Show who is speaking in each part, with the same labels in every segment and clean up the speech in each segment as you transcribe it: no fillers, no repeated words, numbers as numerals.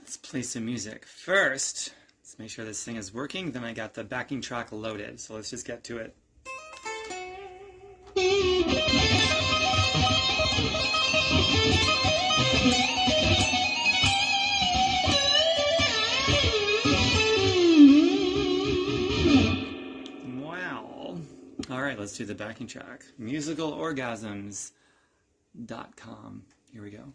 Speaker 1: Let's play some music. First, let's make sure this thing is working. Then I got the backing track loaded. So let's just get to it. Wow. All right, let's do the backing track. Musicalorgasms.com. Here we go.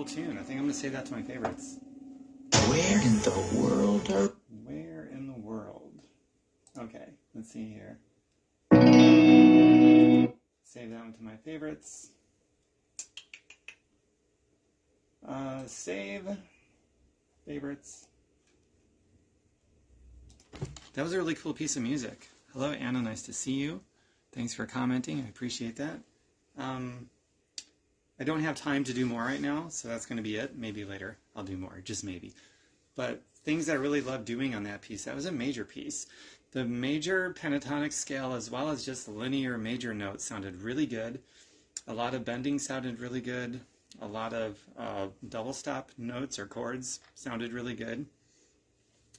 Speaker 1: tune. I think I'm going to save that to my favorites.
Speaker 2: Where in the world are...
Speaker 1: Where in the world? Okay, let's see here. Save that one to my favorites. Save. Favorites. That was a really cool piece of music. Hello, Anna. Nice to see you. Thanks for commenting. I appreciate that. I don't have time to do more right now, so that's going to be it. Maybe later I'll do more, just maybe. But things I really love doing on that piece, that was a major piece. The major pentatonic scale as well as just linear major notes sounded really good. A lot of bending sounded really good. A lot of double stop notes or chords sounded really good.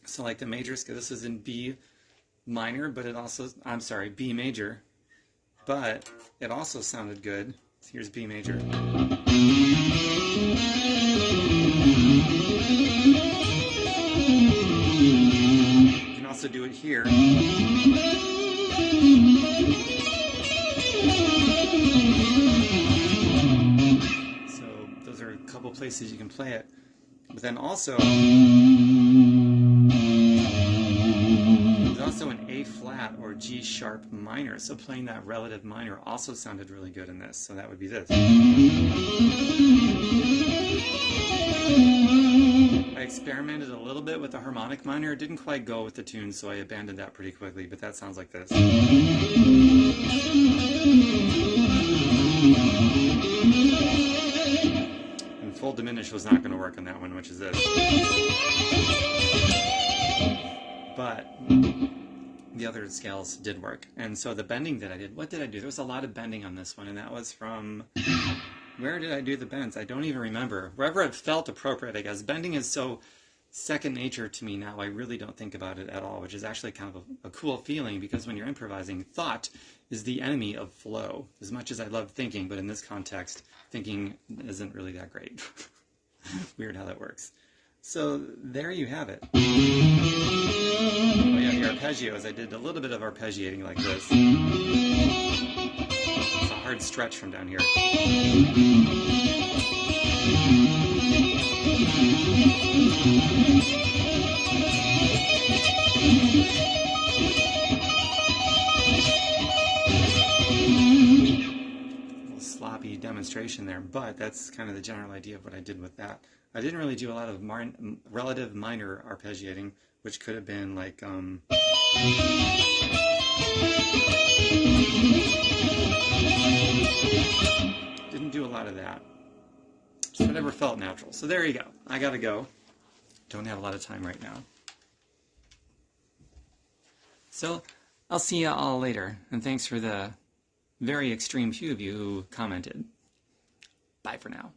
Speaker 1: So like the major scale, this is in B minor, but it also, I'm sorry, B major, but it also sounded good. So here's B major. You can also do it here. So those are a couple places you can play it. But then also, there's also an A flat or G sharp minor. So playing that relative minor also sounded really good in this. So that would be this. I experimented a little bit with the harmonic minor. It didn't quite go with the tune, so I abandoned that pretty quickly, but that sounds like this. And full diminish was not going to work on that one, which is this. But the other scales did work. And so the bending that I did, what did I do? There was a lot of bending on this one, and that was from... Where did I do the bends? I don't even remember. Wherever it felt appropriate, I guess. Bending is so second nature to me now. I really don't think about it at all, which is actually kind of a cool feeling, because when you're improvising, thought is the enemy of flow. As much as I love thinking, but in this context, thinking isn't really that great. Weird how that works. So there you have it. Oh yeah, the arpeggios. I did a little bit of arpeggiating like this. It's a hard stretch from down here. Sloppy demonstration there, but that's kind of the general idea of what I did with that. I didn't really do a lot of relative minor arpeggiating, which could have been like didn't do a lot of that. Just whatever felt natural. So there you go. I gotta go. Don't have a lot of time right now. So I'll see you all later, and thanks for the very extreme few of you who commented. Bye for now.